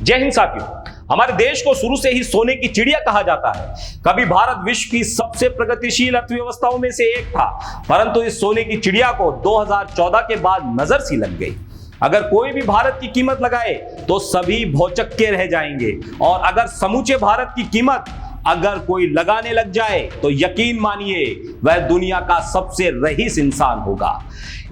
जय हिंद साथियों। हमारे देश को शुरू से ही सोने की चिड़िया कहा जाता है। कभी भारत विश्व की सबसे प्रगतिशील अर्थव्यवस्थाओं में से एक था, परंतु इस सोने की चिड़िया को 2014 के बाद नजर सी लग गई। अगर कोई भी भारत की कीमत लगाए तो सभी भौचक्के रह जाएंगे, और अगर समूचे भारत की कीमत अगर कोई लगाने लग जाए तो यकीन मानिए वह दुनिया का सबसे रईस इंसान होगा।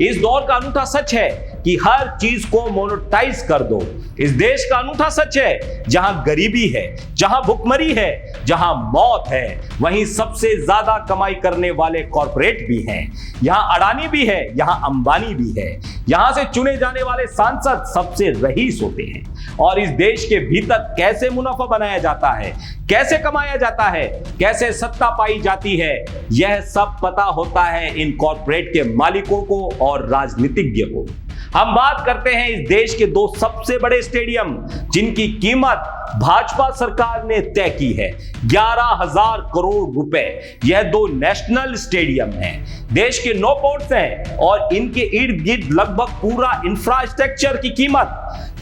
इस दौर का अनूठा सच है कि हर चीज को मोनेटाइज कर दो। इस देश का अनूठा सच है, जहां गरीबी है, जहां भुखमरी है, जहां मौत है, वहीं सबसे ज्यादा कमाई करने वाले कॉर्पोरेट भी हैं। यहां अडानी भी है, यहां अंबानी भी है। यहां से चुने जाने वाले सांसद सबसे रईस होते हैं। और इस देश के भीतर कैसे मुनाफा बनाया जाता है, कैसे कमाया जाता है, कैसे सत्ता पाई जाती है, यह सब पता होता है इन कॉर्पोरेट के मालिकों को और राजनीतिज्ञ को। हम बात करते हैं इस देश के दो सबसे बड़े स्टेडियम, जिनकी कीमत भाजपा सरकार ने तय की है 11,000 करोड़ रुपए। यह दो नेशनल स्टेडियम हैं, देश के 9 पोर्ट्स हैं और इनके इर्द गिर्द लगभग पूरा इंफ्रास्ट्रक्चर की कीमत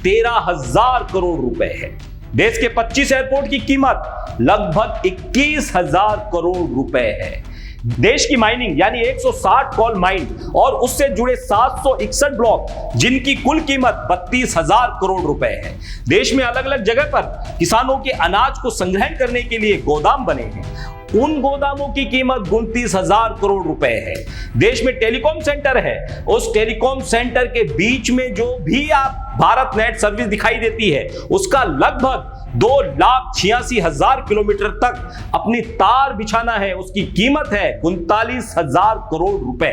13,000 करोड़ रुपए है। देश के 25 एयरपोर्ट की कीमत लगभग 21,000 करोड़ रुपए है। देश की माइनिंग यानी 160 कोल माइन और उससे जुड़े 761 ब्लॉक, जिनकी कुल कीमत 32,000 करोड़ रुपए है। देश में अलग अलग जगह पर किसानों के अनाज को संग्रहण करने के लिए गोदाम बने हैं। उन गोदामों की कीमत 29,000 करोड़ रुपए है। देश में टेलीकॉम सेंटर है, उस टेलीकॉम सेंटर के बीच में जो भी आप भारत नेट सर्विस दिखाई देती है, उसका लगभग 2,86,000 किलोमीटर तक अपनी तार बिछाना है। उसकी कीमत है 39,000 करोड़ रुपए।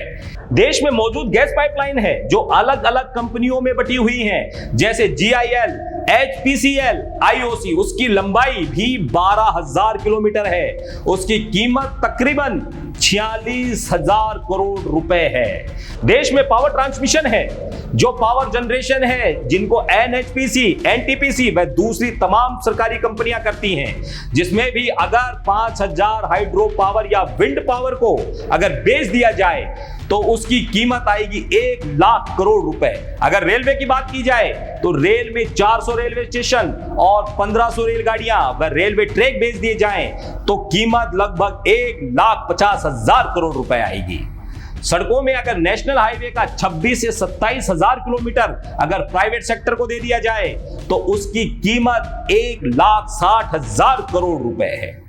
देश में मौजूद गैस पाइपलाइन है जो अलग अलग कंपनियों में बटी हुई हैं, जैसे GIL, HPCL, IOC। उसकी लंबाई भी 12,000 किलोमीटर है। उसकी कीमत तकरीबन 46,000 करोड़ रुपए है। देश में पावर ट्रांसमिशन है, जो पावर जनरेशन है, जिनको NHPC, NTPC व दूसरी तमाम सरकारी कंपनियां करती हैं, जिसमें भी अगर 5,000 हाइड्रो पावर या विंड पावर को अगर बेच दिया जाए तो उसकी कीमत आएगी 1,00,000 करोड़ रुपए। अगर रेलवे की बात की जाए तो रेल में 400 रेलवे स्टेशन और 1500 रेलगाड़ियां व रेलवे ट्रैक बेच दिए जाएं तो कीमत लगभग 1,50,000 करोड़ रुपए आएगी। सड़कों में अगर नेशनल हाईवे का 26 से 27,000 किलोमीटर अगर प्राइवेट सेक्टर को दे दिया जाए तो उसकी कीमत 1,60,000 करोड़ रुपए है।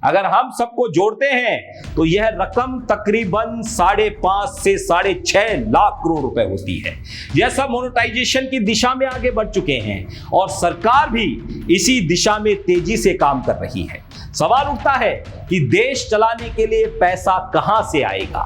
अगर हम सबको जोड़ते हैं तो यह रकम तकरीबन 5.5 से 6.5 लाख करोड़ रुपए होती है। यह सब मोनेटाइजेशन की दिशा में आगे बढ़ चुके हैं और सरकार भी इसी दिशा में तेजी से काम कर रही है। सवाल उठता है कि देश चलाने के लिए पैसा कहां से आएगा।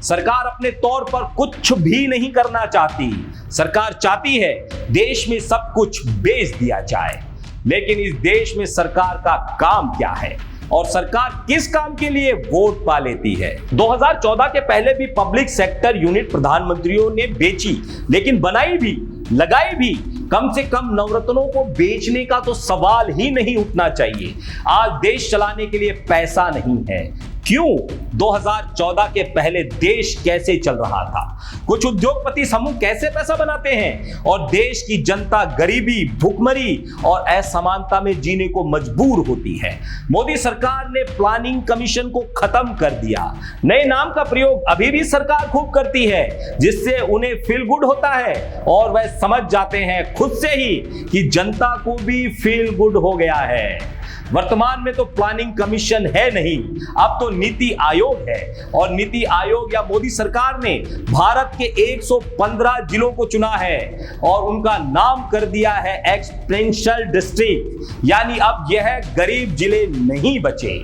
सरकार अपने तौर पर कुछ भी नहीं करना चाहती। सरकार चाहती है देश में सब कुछ बेच दिया जाए, लेकिन इस देश में सरकार का काम क्या है और सरकार किस काम के लिए वोट पा लेती है। 2014 के पहले भी पब्लिक सेक्टर यूनिट प्रधानमंत्रियों ने बेची, लेकिन बनाई भी, लगाई भी। कम से कम नवरत्नों को बेचने का तो सवाल ही नहीं उठना चाहिए। आज देश चलाने के लिए पैसा नहीं है। क्यों? 2014 के पहले देश कैसे चल रहा था? कुछ उद्योगपति समूह कैसे पैसा बनाते हैं और देश की जनता गरीबी, भुखमरी और असमानता में जीने को मजबूर होती है। मोदी सरकार ने प्लानिंग कमीशन को खत्म कर दिया। नए नाम का प्रयोग अभी भी सरकार खूब करती है, जिससे उन्हें फील गुड होता है और वह समझ जाते हैं खुद से ही कि जनता को भी फील गुड हो गया है। वर्तमान में तो प्लानिंग कमीशन है नहीं, अब तो नीति आयोग है। और नीति आयोग या मोदी सरकार ने भारत के 115 जिलों को चुना है और उनका नाम कर दिया है एक्सपेंशियल डिस्ट्रिक्ट, यानी अब यह गरीब जिले नहीं बचे।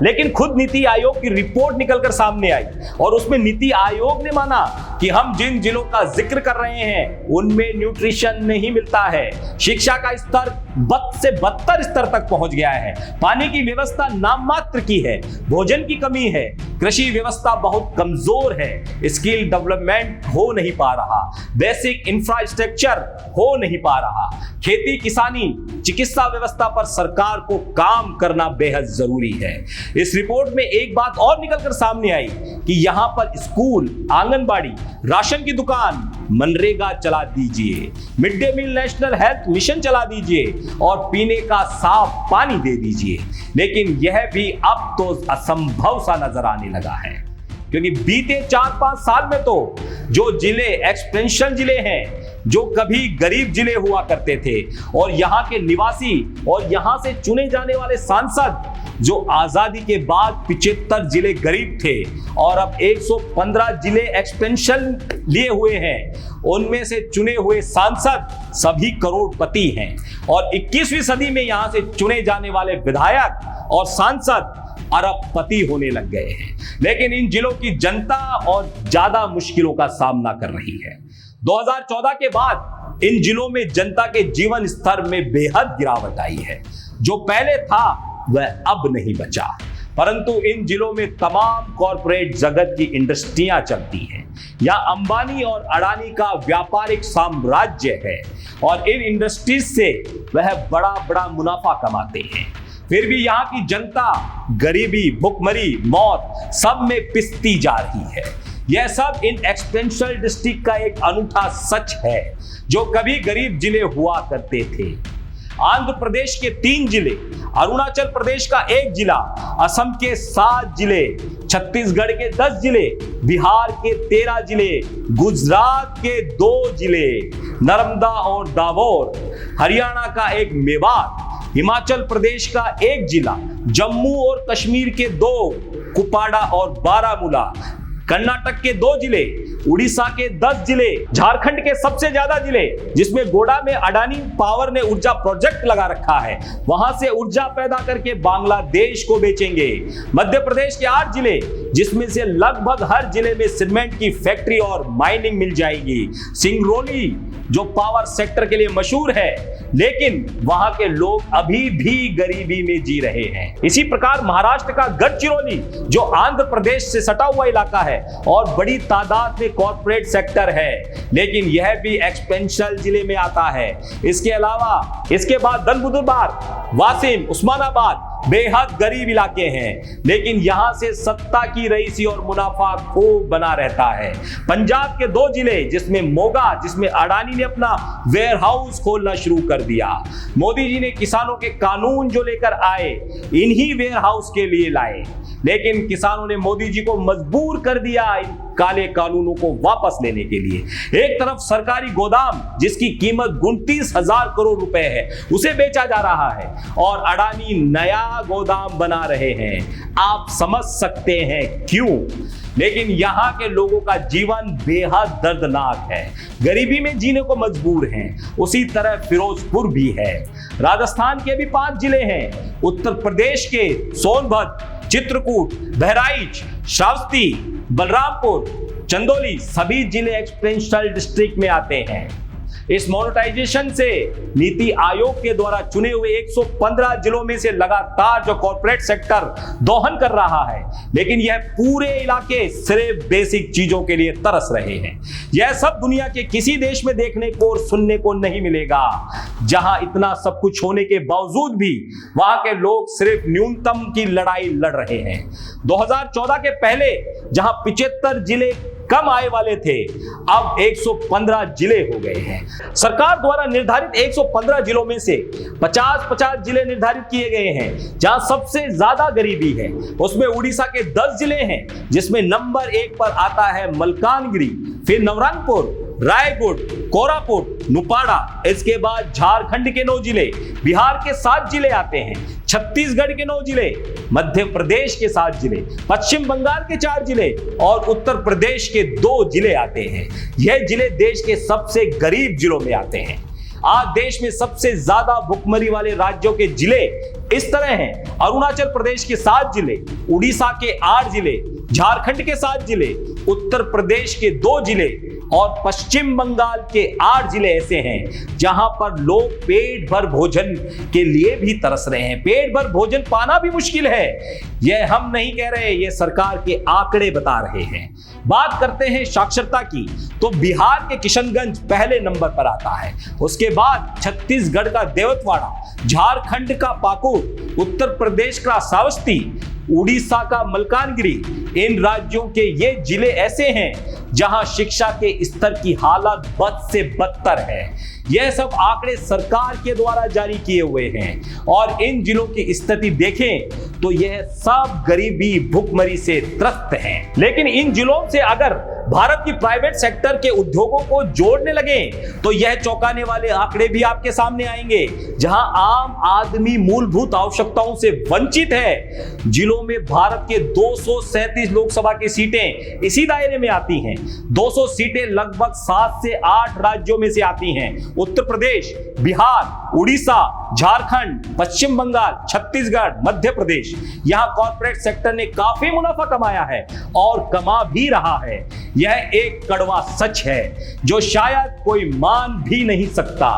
लेकिन खुद नीति आयोग की रिपोर्ट निकलकर सामने आई और उसमें नीति आयोग ने माना कि हम जिन जिलों का जिक्र कर रहे हैं उनमें न्यूट्रिशन नहीं मिलता है, शिक्षा का स्तर बद से बदतर स्तर तक पहुंच गया है, पानी की व्यवस्था नाम मात्र की है, भोजन की कमी है, कृषि व्यवस्था बहुत कमजोर है, स्किल डेवलपमेंट हो नहीं पा रहा, बेसिक इंफ्रास्ट्रक्चर हो नहीं पा रहा, खेती किसानी चिकित्सा व्यवस्था पर सरकार को काम करना बेहद जरूरी है। इस रिपोर्ट में एक बात और निकलकर सामने आई कि यहां पर स्कूल, आंगनबाड़ी, राशन की दुकान, मनरेगा चला दीजिए, mid day meal national health mission चला दीजिए और पीने का साफ पानी दे दीजिए। लेकिन यह भी अब तो असंभव सा नजर आने लगा है, क्योंकि बीते 4-5 साल में तो जो जिले एक्सपेंशन जिले हैं, जो कभी गरीब जिले हुआ करते थे और यहां के निवासी और यहां से चुने जाने वाले सांसद जो आजादी के बाद 75 जिले गरीब थे और अब 115 जिले एक्सपेंशन लिए हुए हैं, उनमें से चुने हुए सांसद सभी करोड़पति हैं और 21वीं सदी में यहां से चुने जाने वाले विधायक और सांसद अरबपति होने लग गए हैं। लेकिन इन जिलों की जनता और ज्यादा मुश्किलों का सामना कर रही है। 2014 के बाद इन जिलों में जनता के जीवन स्तर में बेहद गिरावट आई है। जो पहले था वह अब नहीं बचा, परंतु इन जिलों में तमाम कॉरपोरेट जगत की इंडस्ट्रियां चलती हैं। यहाँ अंबानी और अडानी का व्यापारिक साम्राज्य है और इन इंडस्ट्रीज से वह बड़ा बड़ा मुनाफा कमाते हैं। फिर भी यहाँ की जनता गरीबी, भुखमरी, मौत सब में पिसती जा रही है। यह सब इन एक्सपेंशन डिस्ट्रिक्ट का एक अनूठा सच है, जो कभी गरीब जिले हुआ करते थे। आंध्र प्रदेश के 3 जिले, अरुणाचल प्रदेश का 1 जिला, असम के 7 जिले, छत्तीसगढ़ के 10 जिले, बिहार के 13 जिले, गुजरात के 2 जिले, नर्मदा और दावोर, हरियाणा का 1 मेवात, हिमाचल प्रदेश का 1 जिला, जम्मू और कश्मीर के 2, कुपवाड़ा और बारामूला, कर्नाटक के 2 जिले, उड़ीसा के 10 जिले, झारखंड के सबसे ज्यादा जिले जिसमें गोडा में अडानी पावर ने ऊर्जा प्रोजेक्ट लगा रखा है, वहां से ऊर्जा पैदा करके बांग्लादेश को बेचेंगे। मध्य प्रदेश के 8 जिले जिसमें से लगभग हर जिले में सीमेंट की फैक्ट्री और माइनिंग मिल जाएगी। सिंगरौली जो पावर सेक्टर के लिए मशहूर है, लेकिन वहां के लोग अभी भी गरीबी में जी रहे हैं। इसी प्रकार महाराष्ट्र का गढ़चिरौली जो आंध्र प्रदेश से सटा हुआ इलाका है और बड़ी तादाद में कॉर्पोरेट सेक्टर है, लेकिन यह भी एक्सपेंशन जिले में आता है। इसके अलावा इसके बाद दनबुदुरबार, वासिम, उस्मानाबाद बेहद गरीब इलाके हैं, लेकिन यहां से सत्ता की रईसी और मुनाफा खूब बना रहता है। पंजाब के 2 जिले जिसमें मोगा, जिसमें अडानी ने अपना वेयर हाउस खोलना शुरू कर दिया। मोदी जी ने किसानों के कानून जो लेकर आए, इन्हीं वेयर हाउस के लिए लाए, लेकिन किसानों ने मोदी जी को मजबूर कर दिया इन काले कानूनों को वापस लेने के लिए। एक तरफ सरकारी गोदाम जिसकी कीमत 29,000 करोड़ रुपए है, उसे बेचा जा रहा है और अडानी नया गोदाम बना रहे हैं। आप समझ सकते हैं क्यों। लेकिन यहां के लोगों का जीवन बेहद दर्दनाक है, गरीबी में जीने को मजबूर हैं। उसी तरह फिरोजपुर भी है। राजस्थान के भी 5 जिले हैं। उत्तर प्रदेश के सोनभद्र, चित्रकूट, बहराइच, श्रावस्ती, बलरामपुर, चंदौली सभी जिले एक्सपेंशन डिस्ट्रिक्ट में आते हैं। इस मोनेटाइजेशन से नीति आयोग के द्वारा चुने हुए 115 जिलों में से लगातार जो कॉर्पोरेट सेक्टर दोहन कर रहा है, लेकिन यह पूरे इलाके सिर्फ बेसिक चीजों के लिए तरस रहे हैं। यह सब दुनिया के किसी देश में देखने को और सुनने को नहीं मिलेगा, जहां इतना सब कुछ होने के बावजूद भी वहां के लोग सिर्फ न्यूनतम की लड़ाई लड़ रहे हैं। 2014 के पहले जहां 75 जिले कम आय वाले थे, अब 115 जिले हो गए हैं। सरकार द्वारा निर्धारित 115 जिलों में से 50-50 जिले निर्धारित किए गए हैं जहां सबसे ज्यादा गरीबी है। उसमें उड़ीसा के 10 जिले हैं, जिसमें नंबर 1 पर आता है मलकानगिरी, फिर नवरंगपुर, रायगढ़, कोरापुट, नुपाड़ा। इसके बाद झारखंड के 9 जिले, बिहार के 7 जिले आते हैं, छत्तीसगढ़ के 9 जिले, मध्य प्रदेश के 7 जिले, पश्चिम बंगाल के 4 जिले और उत्तर प्रदेश के 2 जिले आते हैं। यह जिले देश के सबसे गरीब जिलों में आते हैं। आज देश में सबसे ज्यादा भुखमरी वाले राज्यों के जिले इस तरह हैं: अरुणाचल प्रदेश के 7 जिले, उड़ीसा के 8 जिले, झारखंड के 7 जिले, उत्तर प्रदेश के 2 जिले और पश्चिम बंगाल के 8 जिले ऐसे हैं जहां पर लोग पेट भर भोजन के लिए भी तरस रहे हैं। पेट भर भोजन पाना भी मुश्किल है। यह हम नहीं कह रहे, यह सरकार के आंकड़े बता रहे हैं। बात करते हैं साक्षरता की, तो बिहार के किशनगंज पहले नंबर पर आता है। उसके बाद छत्तीसगढ़ का देवतवाड़ा, झारखंड का पाकुड़, उत्तर प्रदेश का श्रावस्ती, उड़ीसा का मलकानगिरी, इन राज्यों के ये जिले ऐसे हैं जहां शिक्षा के स्तर की हालत बद से बदतर है। यह सब आंकड़े सरकार के द्वारा जारी किए हुए हैं और इन जिलों की स्थिति देखें तो यह सब गरीबी भुखमरी से त्रस्त हैं। लेकिन इन जिलों से अगर भारत की प्राइवेट सेक्टर के उद्योगों को जोड़ने लगे तो यह चौंकाने वाले आंकड़े भी आपके सामने आएंगे। जहां आम आदमी मूलभूत आवश्यकताओं से वंचित है, जिलों में भारत के 237 लोकसभा की सीटें इसी दायरे में आती हैं। 200 सीटें लगभग 7 से 8 राज्यों में से आती हैं। उत्तर प्रदेश, बिहार, उड़ीसा, झारखंड, पश्चिम बंगाल, छत्तीसगढ़, मध्य प्रदेश, यहां कॉर्पोरेट सेक्टर ने काफी मुनाफा कमाया है और कमा भी रहा है। यह एक कड़वा सच है जो शायद कोई मान भी नहीं सकता।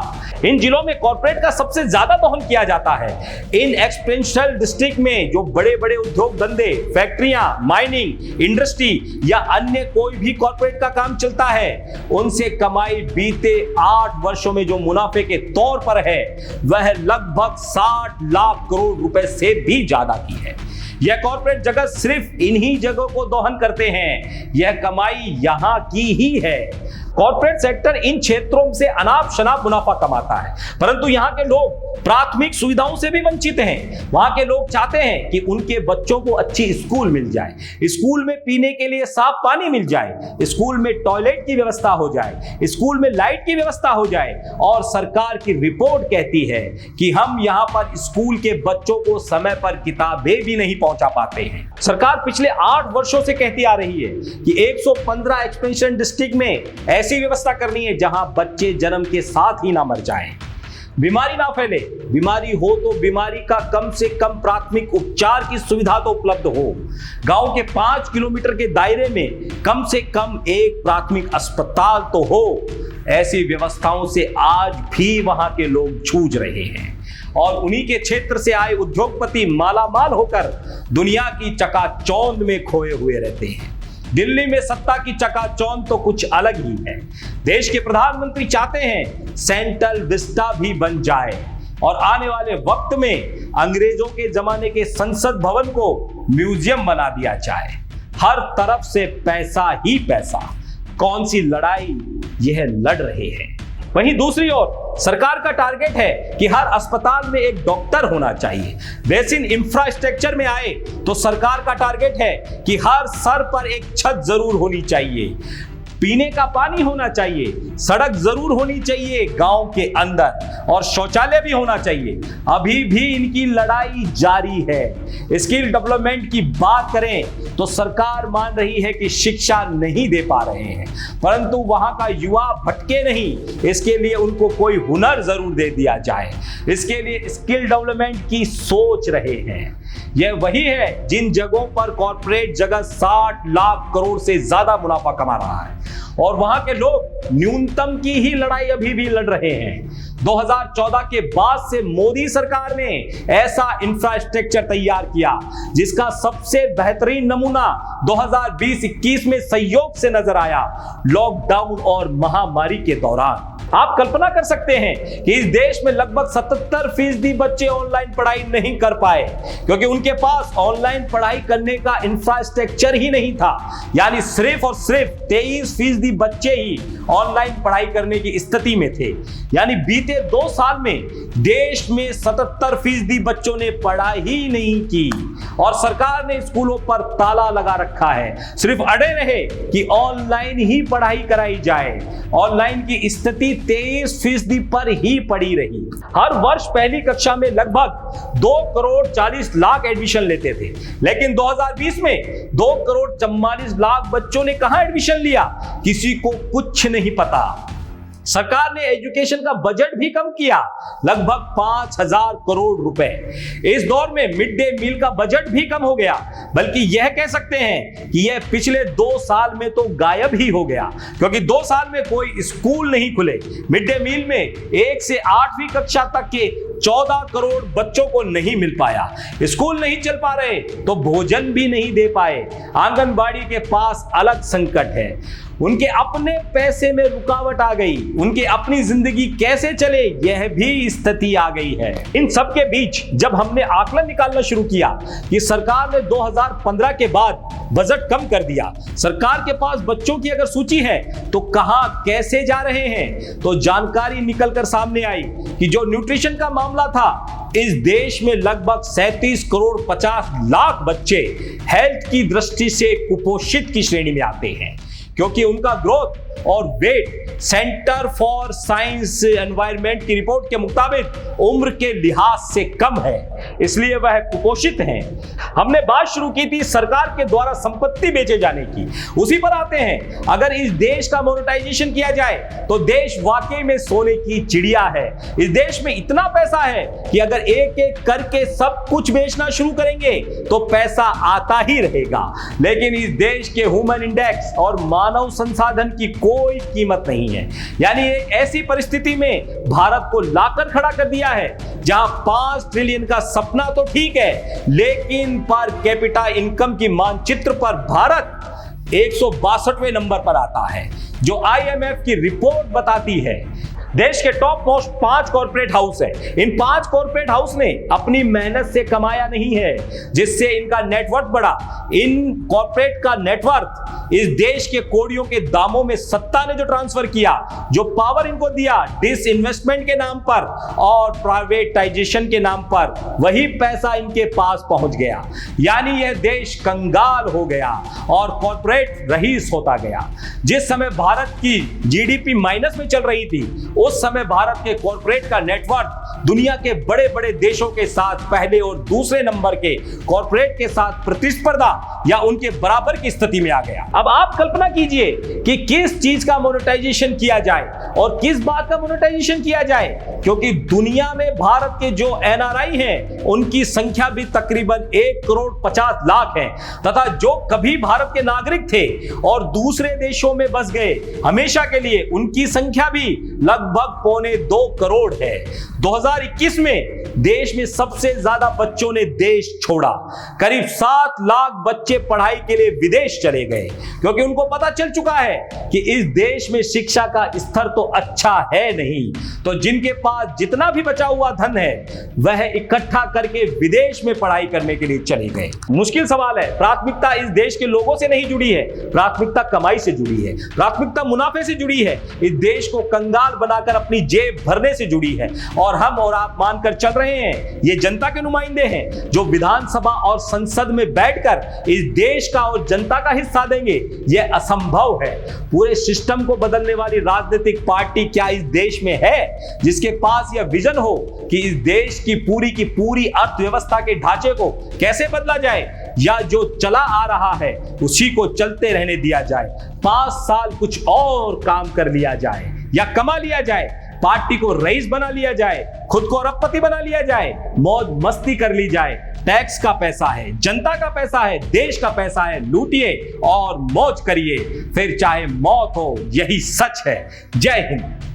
इन जिलों में कॉर्पोरेट का सबसे ज्यादा दोहन किया जाता है। इन एक्सपेंशनल डिस्ट्रिक्ट में जो बड़े बड़े उद्योग धंधे, फैक्ट्रियां, माइनिंग, इंडस्ट्री या अन्य कोई भी कॉर्पोरेट का काम चलता है, उनसे कमाई बीते 8 वर्षों में जो मुनाफे के तौर पर है वह लगभग 60 लाख करोड़ रुपए से भी ज्यादा की है। यह कॉर्पोरेट जगत सिर्फ इन्हीं जगहों को दोहन करते हैं। यह कमाई यहां की ही है। कॉर्पोरेट सेक्टर इन क्षेत्रों से अनाप शनाप मुनाफा कमाता है, परंतु यहां के लोग प्राथमिक सुविधाओं से भी वंचित हैं। वहां के लोग चाहते हैं कि उनके बच्चों को अच्छी स्कूल मिल जाए, स्कूल में पीने के लिए साफ पानी मिल जाए, स्कूल में टॉयलेट की व्यवस्था हो जाए, स्कूल में लाइट की व्यवस्था हो जाए। और सरकार की रिपोर्ट कहती है कि हम यहां पर स्कूल के बच्चों को समय पर किताबें भी नहीं पहुंचा पाते हैं। सरकार पिछले 8 वर्षों से कहती आ रही है कि 115 एक्सपेंशन डिस्ट्रिक्ट में ऐसी व्यवस्था करनी है जहां बच्चे जन्म के साथ ही ना मर जाएं, बीमारी ना फैले, बीमारी हो तो बीमारी का कम से कम प्राथमिक उपचार की सुविधा तो उपलब्ध हो, गांव के 5 किलोमीटर के दायरे में कम से कम एक प्राथमिक अस्पताल तो हो। ऐसी व्यवस्थाओं से आज भी वहां के लोग जूझ रहे हैं और उन्हीं के क्षेत्र से आए उद्योगपति मालामाल होकर दुनिया की चकाचौंध में खोए हुए रहते हैं। दिल्ली में सत्ता की चकाचौंध तो कुछ अलग ही है। देश के प्रधानमंत्री चाहते हैं सेंट्रल विस्टा भी बन जाए और आने वाले वक्त में अंग्रेजों के जमाने के संसद भवन को म्यूजियम बना दिया जाए। हर तरफ से पैसा ही पैसा। कौन सी लड़ाई यह लड़ रहे हैं। वहीं दूसरी ओर सरकार का टारगेट है कि हर अस्पताल में एक डॉक्टर होना चाहिए। बेसिन इंफ्रास्ट्रक्चर में आए तो सरकार का टारगेट है कि हर सर पर एक छत जरूर होनी चाहिए, पीने का पानी होना चाहिए, सड़क जरूर होनी चाहिए गांव के अंदर और शौचालय भी होना चाहिए। अभी भी इनकी लड़ाई जारी है। स्किल डेवलपमेंट की बात करें तो सरकार मान रही है कि शिक्षा नहीं दे पा रहे हैं, परंतु वहां का युवा भटके नहीं, इसके लिए उनको कोई हुनर जरूर दे दिया जाए। इसके लिए स्किल डेवलपमेंट की सोच रहे हैं। यह वही है जिन जगहों पर कॉर्पोरेट जगत 60 लाख करोड़ से ज्यादा मुनाफा कमा रहा है और वहां के लोग न्यूनतम की ही लड़ाई अभी भी लड़ रहे हैं। 2014 के बाद से मोदी सरकार ने ऐसा इंफ्रास्ट्रक्चर तैयार किया जिसका सबसे बेहतरीन नमूना 2020-21 में संयोग से नजर आया, लॉकडाउन और महामारी के दौरान। आप कल्पना कर सकते हैं कि इस देश में लगभग 77% बच्चे ऑनलाइन पढ़ाई नहीं कर पाए क्योंकि उनके पास ऑनलाइन पढ़ाई करने का इंफ्रास्ट्रक्चर ही नहीं था। यानी सिर्फ और सिर्फ 23% बच्चे ही ऑनलाइन पढ़ाई करने की स्थिति में थे। यानी बीते 2 साल में देश में 77% बच्चों ने पढ़ाई ही नहीं की और सरकार ने स्कूलों पर ताला लगा रखा है। सिर्फ अड़े रहे कि ऑनलाइन ही पढ़ाई कराई जाए। ऑनलाइन की स्थिति 23% पर ही पड़ी रही। हर वर्ष पहली कक्षा में लगभग 2 करोड़ 40 लाख एडमिशन लेते थे, लेकिन 2020 में 2 करोड़ 44 लाख बच्चों ने कहां एडमिशन लिया, किसी को कुछ नहीं पता। सरकार ने एजुकेशन का बजट भी कम किया, लगभग 5000 करोड़ रुपए। इस दौर में मिड डे मील का बजट भी कम हो गया, बल्कि यह कह सकते हैं कि यह पिछले 2 साल में तो गायब ही हो गया क्योंकि 2 साल में कोई स्कूल नहीं खुले। मिड डे मील में 1 से 8वीं कक्षा तक के 14 करोड़ बच्चों को नहीं मिल पाया। स्कूल नहीं चल पा रहे तो भोजन भी नहीं दे पाए। आंगनबाड़ी के पास अलग संकट है। उनके अपने पैसे में रुकावट आ गई, उनकी अपनी जिंदगी कैसे चले यह भी स्थिति आ गई है। इन सब के बीच जब हमने आकलन निकालना शुरू किया कि सरकार ने 2015 के बाद बजट कम कर दिया, सरकार के पास बच्चों की अगर सूची है तो कहां कैसे जा रहे हैं, तो जानकारी निकलकर सामने आई कि जो न्यूट्रिशन का मामला था, इस देश में लगभग 37 करोड़ 50 लाख बच्चे हेल्थ की दृष्टि से कुपोषित की श्रेणी में आते हैं, क्योंकि उनका ग्रोथ और weight centre for science environment की रिपोर्ट के मुताबिक उम्र के लिहाज से कम है, इसलिए वह कुपोषित हैं। हमने बात शुरू की थी सरकार के द्वारा संपत्ति बेचे जाने की, उसी पर आते हैं। अगर इस देश का मोनेटाइजेशन किया जाए तो देश वाकई में सोने की चिड़िया है। इस देश में इतना पैसा है कि अगर एक एक करके सब कुछ बेचना शुरू करेंगे तो पैसा आता ही रहेगा, लेकिन इस देश के ह्यूमन इंडेक्स और मानव संसाधन की कोई कीमत नहीं है। यानी एक ऐसी परिस्थिति में भारत को लाकर खड़ा कर दिया है जहां 5 ट्रिलियन का सपना तो ठीक है, लेकिन पर कैपिटा इनकम की मानचित्र पर भारत 162वें नंबर पर आता है, जो IMF की रिपोर्ट बताती है। देश के टॉप मोस्ट 5 कॉर्पोरेट हाउस है। इन 5 कॉर्पोरेट हाउस ने अपनी मेहनत से कमाया नहीं है, जिससे इनका नेटवर्थ बढ़ा। इन कॉर्पोरेट का नेटवर्थ इस देश के कोड़ियों के दामों में सत्ता ने जो ट्रांसफर किया, जो पावर इनको दिया डिसइन्वेस्टमेंट के नाम पर और प्राइवेटाइजेशन के नाम पर, वही पैसा इनके पास पहुंच गया। यानी यह देश कंगाल हो गया और कॉर्पोरेट रईस होता गया। जिस समय भारत की GDP माइनस में चल रही थी, उस समय भारत के कॉर्पोरेट का नेटवर्क दुनिया के बड़े बड़े देशों के साथ पहले और दूसरे नंबर के कॉर्पोरेट के साथ प्रतिस्पर्धा या उनके बराबर की स्थिति में आ गया। अब आप कल्पना कीजिए कि किस चीज का मोनेटाइजेशन किया जाए और किस बात का मोनेटाइजेशन किया जाए, क्योंकि दुनिया में भारत के जो NRI हैं उनकी संख्या भी तकरीबन 1 करोड़ 50 लाख है, तथा जो कभी भारत के नागरिक थे और दूसरे देशों में बस गए हमेशा के लिए, उनकी संख्या भी लगभग 1.25 करोड़ है। 2021 में देश में सबसे ज्यादा बच्चों ने देश छोड़ा। करीब 7 लाख बच्चे पढ़ाई के लिए विदेश चले गए, क्योंकि उनको पता चल चुका है कि इस देश में शिक्षा का स्तर तो अच्छा है नहीं, तो जिनके पास जितना भी बचा हुआ धन है वह इकट्ठा करके विदेश में पढ़ाई करने के लिए चले गए। मुश्किल सवाल है। प्राथमिकता इस देश के लोगों से नहीं जुड़ी है, प्राथमिकता कमाई से जुड़ी है, प्राथमिकता मुनाफे से जुड़ी है, इस देश को कंगाल बनाकर अपनी जेब भरने से जुड़ी है। और हम और आप मानकर चल रहे हैं ये जनता के नुमाइंदे हैं, जो विधानसभा और संसद में बैठकर इस देश का और जनता का हिस्सा देंगे। यह असंभव है। पूरे सिस्टम को बदलने वाली राजनीतिक पार्टी क्या इस देश में है जिसके पास यह विजन हो कि इस देश की पूरी अर्थव्यवस्था के ढांचे को कैसे बदला जाए, या जो चला आ रहा है उसी को चलते रहने दिया जाए, 5 साल कुछ और काम कर लिया जाए या कमा लिया जाए, पार्टी को रईस बना लिया जाए, खुद को अरबपति बना लिया जाए, मौज मस्ती कर ली जाए। टैक्स का पैसा है, जनता का पैसा है, देश का पैसा है, लूटिए और मौज करिए, फिर चाहे मौत हो, यही सच है। जय हिंद।